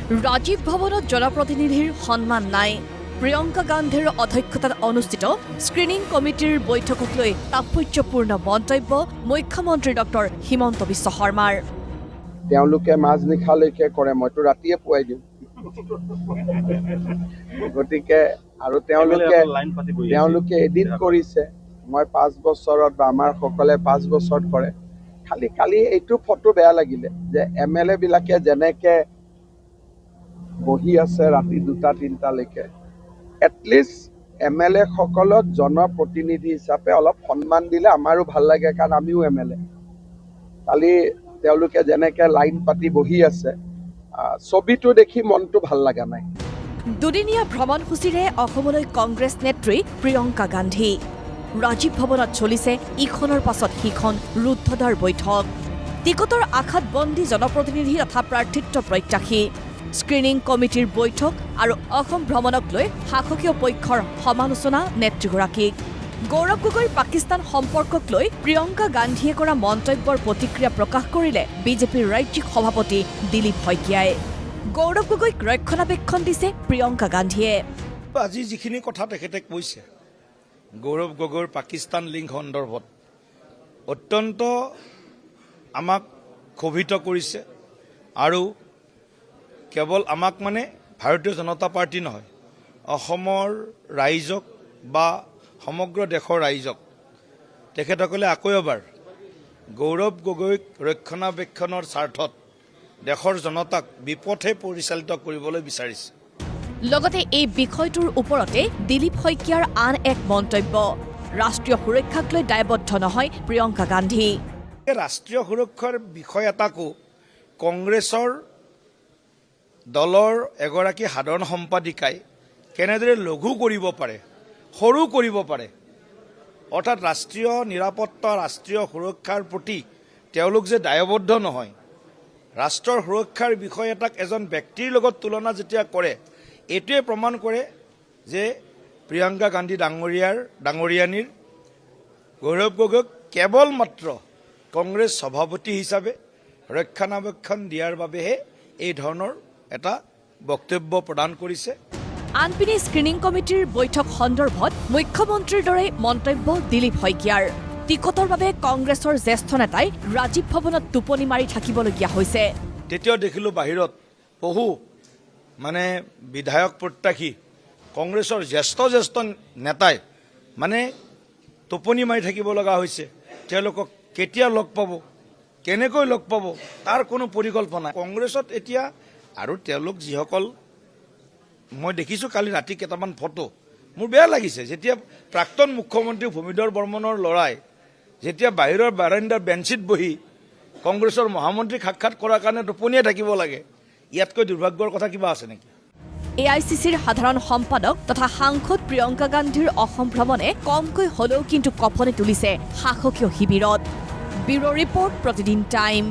ৰাজীৱ ভৱনত জনপ্ৰতিনিধিৰ সন্মান নাই। প্ৰিয়ংকা গান্ধীৰ অধ্যক্ষতাত অনুষ্ঠিত স্ক্ৰিনিং কমিটিৰ বৈঠকক লৈ তাৎপৰ্যপূৰ্ণ মন্তব্য মুখ্যমন্ত্ৰী ডক্টৰ হিমন্ত বিশ্ব শৰ্মাৰ। তেওঁলোকে মাজনিশালৈকে কৰে, মইতো ৰাতিয়ে পুৱাই দিওঁ। গতিকে আৰু তেওঁলোকে এদিন কৰিছে, মই 5 বছৰত বা আমাৰ সকলে 5 বছৰত কৰে। খালি কালি এইটো ফটো বেয়া লাগিলে যে MLA বিলাকে যেনেকে বহি আছে ৰাতি 2-3টালৈকে, এটলিষ্ট MLA সকলক জনপ্ৰতিনিধি হিচাপে অলপ সন্মান দিলে আমাৰো ভাল লাগে, কাৰণ আমিও MLA। কালি তেওঁলোকে যেনেকে লাইন পাতি বহি আছে, ছবিটো দেখি মনটো ভাল লগা নাই। দুদিনীয়া ভ্ৰমণসূচীৰে অসমলৈ কংগ্ৰেছ নেত্ৰী প্ৰিয়ংকা গান্ধী। ৰাজীৱ ভৱনত চলিছে ইখনৰ পাছত সিখন ৰুদ্ধদ্বাৰ বৈঠক। টিকটৰ আশাত বন্দী জনপ্ৰতিনিধি তথা প্ৰাৰ্থিত্ব প্ৰত্যাশী। স্ক্ৰিনিং কমিটিৰ বৈঠক আৰু অসম ভ্ৰমণক লৈ শাসকীয় পক্ষৰ সমালোচনা নেত্ৰীগৰাকীক। গৌৰৱ গগৈৰ পাকিস্তান সম্পৰ্কক লৈ প্ৰিয়ংকা গান্ধীয়ে কৰা মন্তব্যৰ প্ৰতিক্ৰিয়া প্ৰকাশ কৰিলে বিজেপিৰ ৰাজ্যিক সভাপতি দিলীপ শইকীয়াই। গৌৰৱ গগৈক ৰক্ষণাবেক্ষণ দিছে প্ৰিয়ংকা গান্ধীয়ে। আজি যিখিনি কথা তেখেতে কৈছে গৌৰৱ গগৈৰ পাকিস্তান লিংক সন্দৰ্ভত অত্যন্ত আমাক ক্ষোভিত কৰিছে, আৰু কেৱল আমাক মানে ভাৰতীয় জনতা পাৰ্টি নহয়, অসমৰ ৰাইজক বা সমগ্ৰ দেশৰ ৰাইজক তেখেতসকলে আকৌ এবাৰ গৌৰৱ গগৈক ৰক্ষণাবেক্ষণৰ স্বাৰ্থত দেশৰ জনতাক বিপথে পৰিচালিত কৰিবলৈ বিচাৰিছে। লগতে এই বিষয়টোৰ ওপৰতে দিলীপ শইকীয়াৰ আন এক মন্তব্য, ৰাষ্ট্ৰীয় সুৰক্ষাক লৈ দায়বদ্ধ নহয় প্ৰিয়ংকা গান্ধী। ৰাষ্ট্ৰীয় সুৰক্ষাৰ বিষয় এটাকো কংগ্ৰেছৰ দলৰ এগৰাকী সাধাৰণ সম্পাদিকাই কেনেদৰে লঘু কৰিব পাৰে, সৰু কৰিব পাৰে, অৰ্থাৎ ৰাষ্ট্ৰীয় নিৰাপত্তা ৰাষ্ট্ৰীয় সুৰক্ষাৰ প্ৰতি তেওঁলোক যে দায়বদ্ধ নহয়, ৰাষ্ট্ৰৰ সুৰক্ষাৰ বিষয় এটাক এজন ব্যক্তিৰ লগত তুলনা যেতিয়া কৰে, এইটোৱে প্ৰমাণ কৰে যে প্ৰিয়ংকা গান্ধী ডাঙৰীয়ানীৰ গৌৰৱ গগৈক কেৱল মাত্ৰ কংগ্ৰেছ সভাপতি হিচাপে ৰক্ষণাবেক্ষণ দিয়াৰ বাবেহে এই ধৰণৰ এটা বক্তব্য প্ৰদান কৰিছে। আনপিনে স্ক্ৰিনিং কমিটিৰ বৈঠক সন্দৰ্ভত মুখ্যমন্ত্ৰীৰ দৰে মন্তব্য দিলীপ শইকীয়াৰ। টিকটৰ বাবে কংগ্ৰেছৰ জ্যেষ্ঠ নেতাই ৰাজীৱ ভৱনত টোপনি মাৰি থাকিবলগীয়া হৈছে। তেতিয়াও দেখিলোঁ বাহিৰত বহু বিধায়ক প্ৰত্যাশী কংগ্ৰেছৰ জ্যেষ্ঠ নেতাই টোপনি মাৰি থাকিব লগা হৈছে। তেওঁলোকক কেতিয়া লগ পাব, কেনেকৈ লগ পাব, তাৰ কোনো পৰিকল্পনা কংগ্ৰেছত এতিয়া। আৰু তেওঁলোক যিসকল, মই দেখিছোঁ কালি ৰাতি কেইটামান ফটো, মোৰ বেয়া লাগিছে। যেতিয়া প্ৰাক্তন মুখ্যমন্ত্ৰী ভূমিধৰ বৰ্মনৰ ল'ৰাই যেতিয়া বাহিৰৰ বাৰাণ্ডাৰ বেঞ্চিত বহি কংগ্ৰেছৰ মহামন্ত্ৰীক সাক্ষাৎ কৰাৰ কাৰণে টোপনিয়াই থাকিব লাগে, ইয়াতকৈ দুৰ্ভাগ্যৰ কথা কিবা আছে নেকি? AICCৰ সাধাৰণ সম্পাদক তথা সাংসদ প্ৰিয়ংকা গান্ধীৰ অসম ভ্ৰমণে কমকৈ হলেও কিন্তু কঁপনি তুলিছে শাসকীয় শিবিৰত। ব্যুৰ' ৰিপৰ্ট, প্ৰতিদিন টাইম।